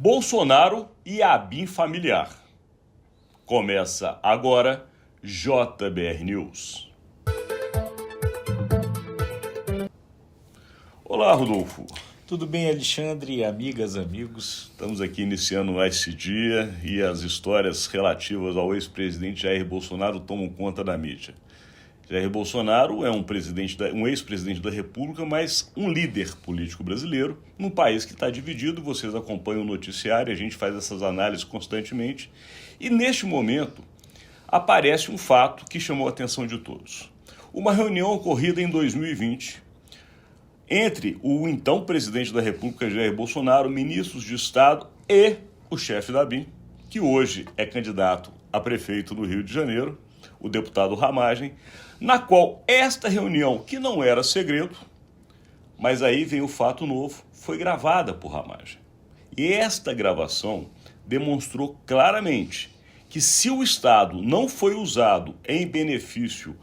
Bolsonaro e a ABIN familiar. Começa agora JBR News. Olá, Rodolfo. Tudo bem, Alexandre, amigas, amigos? Estamos aqui iniciando mais esse dia e as histórias relativas ao ex-presidente Jair Bolsonaro tomam conta da mídia. Jair Bolsonaro é um ex-presidente da República, mas um líder político brasileiro, num país que está dividido. Vocês acompanham o noticiário, a gente faz essas análises constantemente. E neste momento aparece um fato que chamou a atenção de todos. Uma reunião ocorrida em 2020 entre o então presidente da República, Jair Bolsonaro, ministros de Estado e o chefe da ABIN, que hoje é candidato a prefeito do Rio de Janeiro, o deputado Ramagem, na qual esta reunião, que não era segredo, mas aí vem o fato novo, foi gravada por Ramagem. E esta gravação demonstrou claramente que se o Estado não foi usado em benefício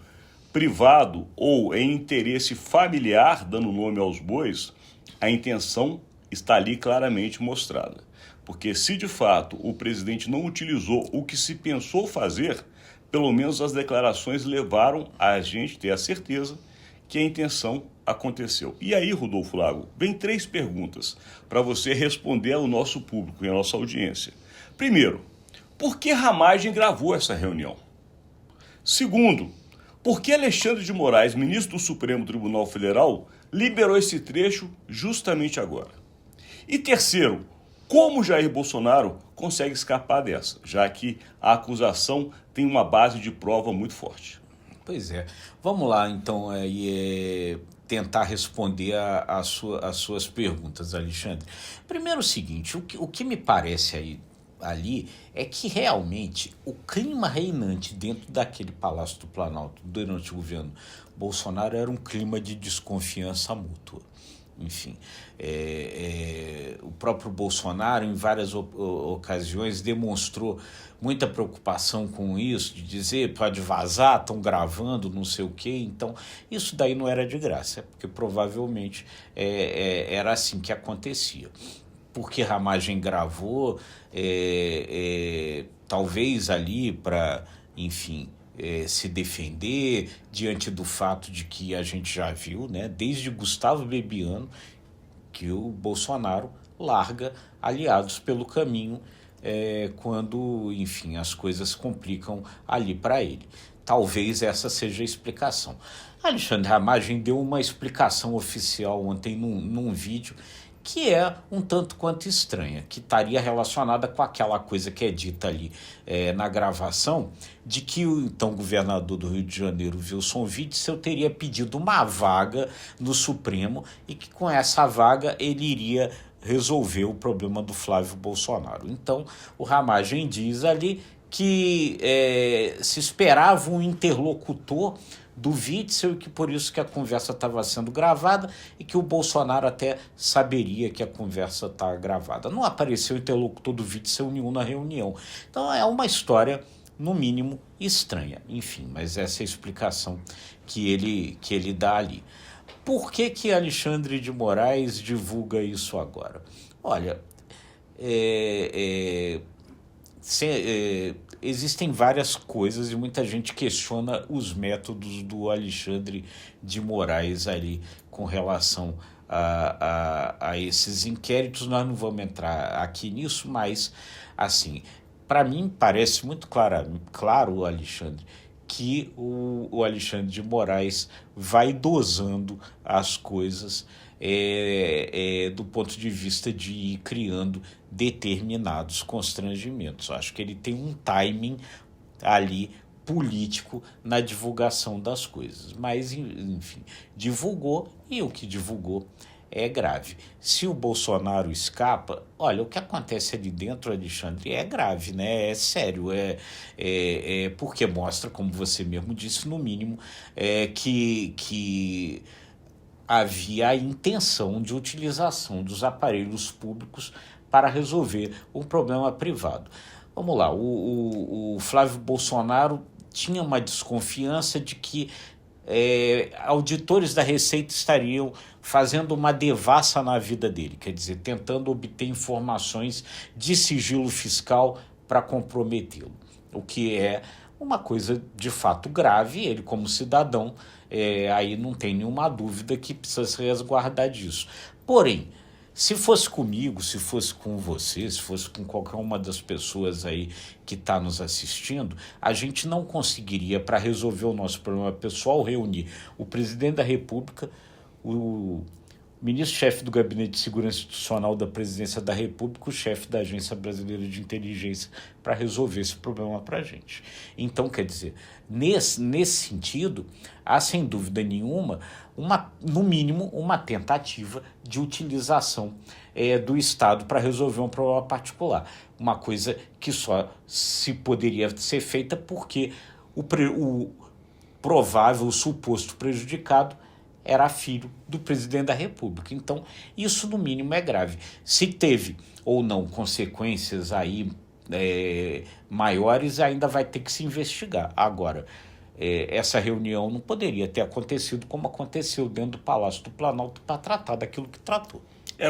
privado ou em interesse familiar, dando nome aos bois, a intenção está ali claramente mostrada. Porque se de fato o presidente não utilizou o que se pensou fazer, pelo menos as declarações levaram a gente ter a certeza que a intenção aconteceu. E aí, Rodolfo Lago, vem 3 perguntas para você responder ao nosso público e à nossa audiência. Primeiro, por que Ramagem gravou essa reunião? Segundo, por que Alexandre de Moraes, ministro do Supremo Tribunal Federal, liberou esse trecho justamente agora? E terceiro, como Jair Bolsonaro consegue escapar dessa, já que a acusação tem uma base de prova muito forte? Pois é. Vamos lá, então, tentar responder as suas perguntas, Alexandre. Primeiro o seguinte, o que me parece ali é que realmente o clima reinante dentro daquele Palácio do Planalto durante o governo Bolsonaro era um clima de desconfiança mútua. Enfim, o próprio Bolsonaro, em várias ocasiões, demonstrou muita preocupação com isso, de dizer, pode vazar, estão gravando, não sei o quê. Então, isso daí não era de graça, porque provavelmente era assim que acontecia. Porque Ramagem gravou, talvez ali para, enfim, se defender diante do fato de que a gente já viu, né, desde Gustavo Bebiano, que o Bolsonaro larga aliados pelo caminho quando, enfim, as coisas complicam ali para ele. Talvez essa seja a explicação. Alexandre Ramagem deu uma explicação oficial ontem num vídeo que é um tanto quanto estranha, que estaria relacionada com aquela coisa que é dita ali na gravação, de que o então governador do Rio de Janeiro, Wilson Witzel, teria pedido uma vaga no Supremo e que com essa vaga ele iria resolver o problema do Flávio Bolsonaro. Então, o Ramagem diz ali que se esperava um interlocutor do Witzel e que por isso que a conversa estava sendo gravada e que o Bolsonaro até saberia que a conversa está gravada. Não apareceu interlocutor do Witzel nenhum na reunião. Então é uma história, no mínimo, estranha. Enfim, mas essa é a explicação que ele dá ali. Por que Alexandre de Moraes divulga isso agora? Olha, existem várias coisas e muita gente questiona os métodos do Alexandre de Moraes ali com relação a esses inquéritos. Nós não vamos entrar aqui nisso, mas, assim, para mim parece muito claro, Alexandre, que o Alexandre de Moraes vai dosando as coisas do ponto de vista de ir criando determinados constrangimentos. Eu acho que ele tem um timing ali político na divulgação das coisas. Mas, enfim, divulgou e o que divulgou é grave. Se o Bolsonaro escapa, olha, o que acontece ali dentro, Alexandre, é grave, né? É sério, porque mostra, como você mesmo disse, no mínimo, que havia a intenção de utilização dos aparelhos públicos para resolver um problema privado. Vamos lá, o Flávio Bolsonaro tinha uma desconfiança de que auditores da Receita estariam fazendo uma devassa na vida dele, quer dizer, tentando obter informações de sigilo fiscal para comprometê-lo, o que é uma coisa de fato grave. Ele, como cidadão, aí não tem nenhuma dúvida que precisa se resguardar disso. Porém, se fosse comigo, se fosse com você, se fosse com qualquer uma das pessoas aí que está nos assistindo, a gente não conseguiria, para resolver o nosso problema pessoal, reunir o presidente da República, o ministro-chefe do Gabinete de Segurança Institucional da Presidência da República, o chefe da Agência Brasileira de Inteligência, para resolver esse problema para a gente. Então, quer dizer, nesse sentido, há sem dúvida nenhuma, no mínimo, uma tentativa de utilização do Estado para resolver um problema particular. Uma coisa que só se poderia ser feita porque o provável, o suposto prejudicado era filho do presidente da República. Então, isso no mínimo é grave. Se teve ou não consequências aí maiores, ainda vai ter que se investigar. Agora, essa reunião não poderia ter acontecido como aconteceu dentro do Palácio do Planalto para tratar daquilo que tratou.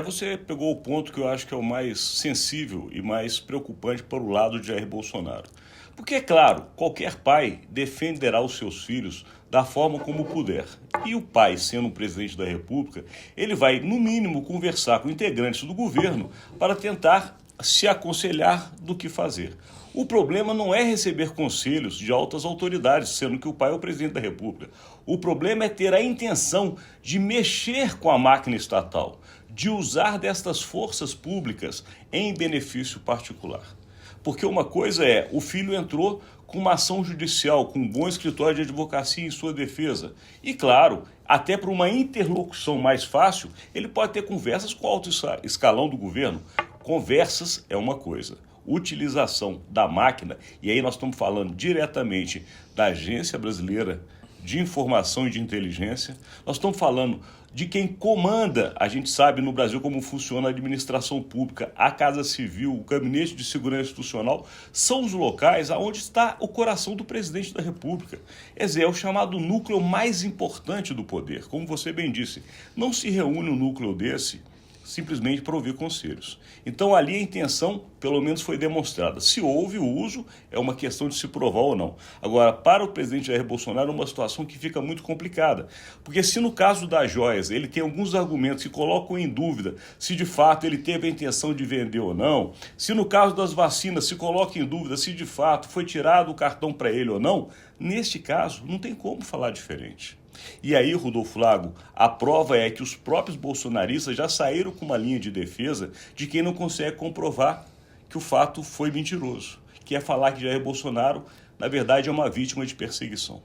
Você pegou o ponto que eu acho que é o mais sensível e mais preocupante para o lado de Jair Bolsonaro. Porque, é claro, qualquer pai defenderá os seus filhos da forma como puder. E o pai, sendo o presidente da República, ele vai, no mínimo, conversar com integrantes do governo para tentar se aconselhar do que fazer. O problema não é receber conselhos de altas autoridades, sendo que o pai é o presidente da República. O problema é ter a intenção de mexer com a máquina estatal, de usar destas forças públicas em benefício particular. Porque uma coisa é, o filho entrou com uma ação judicial, com um bom escritório de advocacia em sua defesa. E claro, até para uma interlocução mais fácil, ele pode ter conversas com o alto escalão do governo. Conversas é uma coisa. Utilização da máquina, e aí nós estamos falando diretamente da Agência Brasileira de Informação e de Inteligência, nós estamos falando de quem comanda, a gente sabe no Brasil como funciona a administração pública, a Casa Civil, o Gabinete de Segurança Institucional, são os locais onde está o coração do presidente da República. É o chamado núcleo mais importante do poder. Como você bem disse, não se reúne um núcleo desse simplesmente para ouvir conselhos. Então ali a intenção, pelo menos, foi demonstrada. Se houve o uso, é uma questão de se provar ou não. Agora, para o presidente Jair Bolsonaro, é uma situação que fica muito complicada. Porque se no caso das joias, ele tem alguns argumentos que colocam em dúvida se de fato ele teve a intenção de vender ou não, se no caso das vacinas se coloca em dúvida se de fato foi tirado o cartão para ele ou não, neste caso não tem como falar diferente. E aí, Rodolfo Lago, a prova é que os próprios bolsonaristas já saíram com uma linha de defesa de quem não consegue comprovar que o fato foi mentiroso, que é falar que Jair Bolsonaro, na verdade, é uma vítima de perseguição.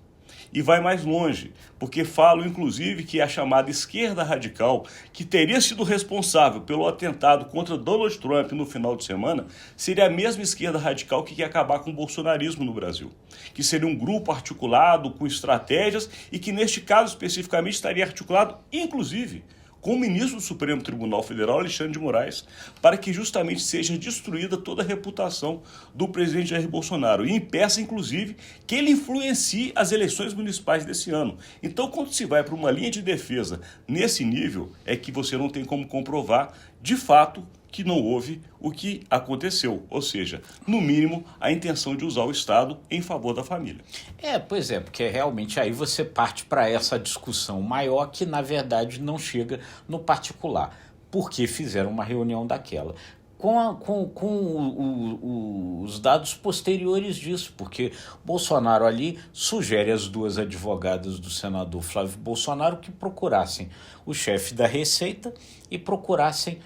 E vai mais longe, porque falam, inclusive, que a chamada esquerda radical, que teria sido responsável pelo atentado contra Donald Trump no final de semana, seria a mesma esquerda radical que quer acabar com o bolsonarismo no Brasil. Que seria um grupo articulado, com estratégias, e que, neste caso especificamente, estaria articulado, inclusive, com o ministro do Supremo Tribunal Federal, Alexandre de Moraes, para que justamente seja destruída toda a reputação do presidente Jair Bolsonaro e impeça, inclusive, que ele influencie as eleições municipais desse ano. Então, quando se vai para uma linha de defesa nesse nível, é que você não tem como comprovar, de fato, que não houve o que aconteceu, ou seja, no mínimo, a intenção de usar o Estado em favor da família. Pois é, porque realmente aí você parte para essa discussão maior que, na verdade, não chega no particular. Por que fizeram uma reunião daquela? Com os dados posteriores disso, porque Bolsonaro ali sugere às duas advogadas do senador Flávio Bolsonaro que procurassem o chefe da Receita e procurassem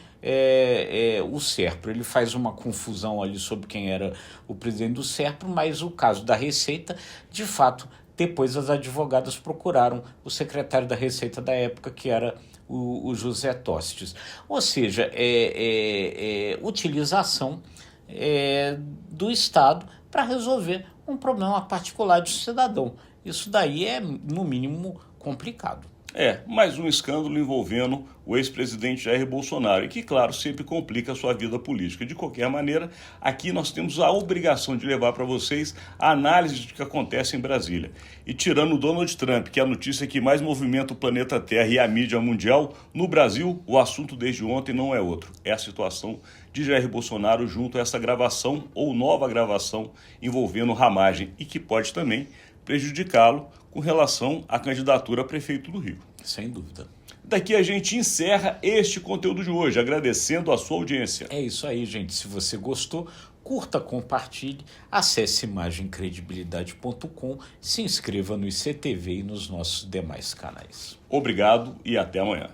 o SERPRO. Ele faz uma confusão ali sobre quem era o presidente do SERPRO, mas o caso da Receita, de fato, depois as advogadas procuraram o secretário da Receita da época, que era o José Tostes. Ou seja, utilização do Estado para resolver um problema particular de um cidadão. Isso daí é, no mínimo, complicado. Mais um escândalo envolvendo o ex-presidente Jair Bolsonaro, e que, claro, sempre complica a sua vida política. De qualquer maneira, aqui nós temos a obrigação de levar para vocês a análise do que acontece em Brasília. E tirando o Donald Trump, que é a notícia que mais movimenta o planeta Terra e a mídia mundial, no Brasil, o assunto desde ontem não é outro. É a situação de Jair Bolsonaro junto a essa gravação ou nova gravação envolvendo ramagem, e que pode também prejudicá-lo com relação à candidatura a prefeito do Rio. Sem dúvida. Daqui a gente encerra este conteúdo de hoje, agradecendo a sua audiência. É isso aí, gente. Se você gostou, curta, compartilhe, acesse imagemcredibilidade.com, se inscreva no ICTV e nos nossos demais canais. Obrigado e até amanhã.